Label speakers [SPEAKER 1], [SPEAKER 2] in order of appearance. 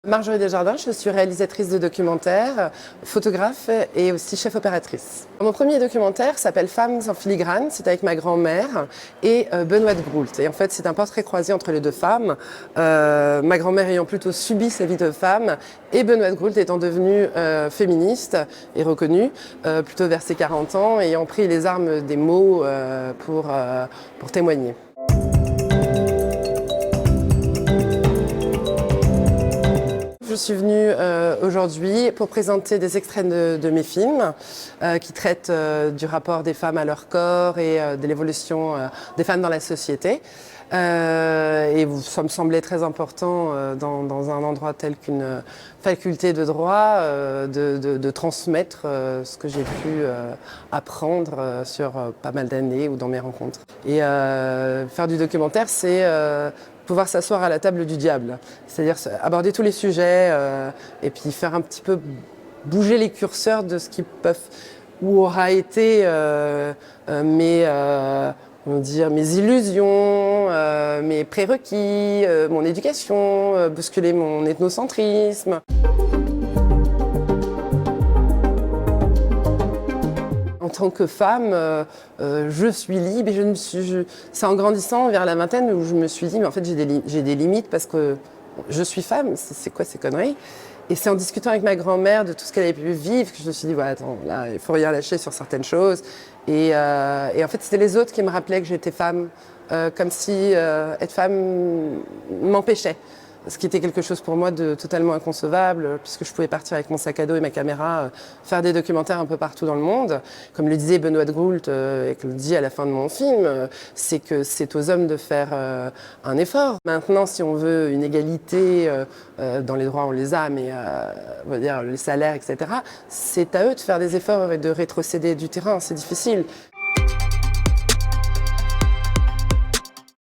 [SPEAKER 1] Marjorie Desjardins, je suis réalisatrice de documentaires, photographe et aussi chef opératrice. Mon premier documentaire s'appelle Femmes en filigrane, c'est avec ma grand-mère et Benoît de Groult. Et en fait, c'est un portrait croisé entre les deux femmes, ma grand-mère ayant plutôt subi sa vie de femme et Benoît de Groult étant devenu féministe et reconnu, plutôt vers ses 40 ans, ayant pris les armes des mots pour témoigner. Je suis venue aujourd'hui pour présenter des extraits de mes films qui traitent du rapport des femmes à leur corps et de l'évolution des femmes dans la société. Et ça me semblait très important dans un endroit tel qu'une faculté de droit de transmettre ce que j'ai pu apprendre sur pas mal d'années ou dans mes rencontres. Et faire du documentaire, c'est pouvoir s'asseoir à la table du diable, c'est-à-dire aborder tous les sujets et puis faire un petit peu bouger les curseurs de ce qui peuvent ou aura été mes illusions, mes prérequis, mon éducation, bousculer mon ethnocentrisme. En tant que femme, je suis libre et c'est en grandissant vers la vingtaine où je me suis dit mais en fait j'ai des limites parce que je suis femme, c'est quoi ces conneries? Et c'est en discutant avec ma grand-mère de tout ce qu'elle avait pu vivre que je me suis dit ouais, attends, là il faut rien lâcher sur certaines choses. Et en fait c'était les autres qui me rappelaient que j'étais femme, comme si être femme m'empêchait. Ce qui était quelque chose pour moi de totalement inconcevable, puisque je pouvais partir avec mon sac à dos et ma caméra, faire des documentaires un peu partout dans le monde. Comme le disait Benoît de Groult, et que le dit à la fin de mon film, c'est que c'est aux hommes de faire un effort. Maintenant, si on veut une égalité dans les droits, on les a, mais on va dire les salaires, etc., c'est à eux de faire des efforts et de rétrocéder du terrain, c'est difficile.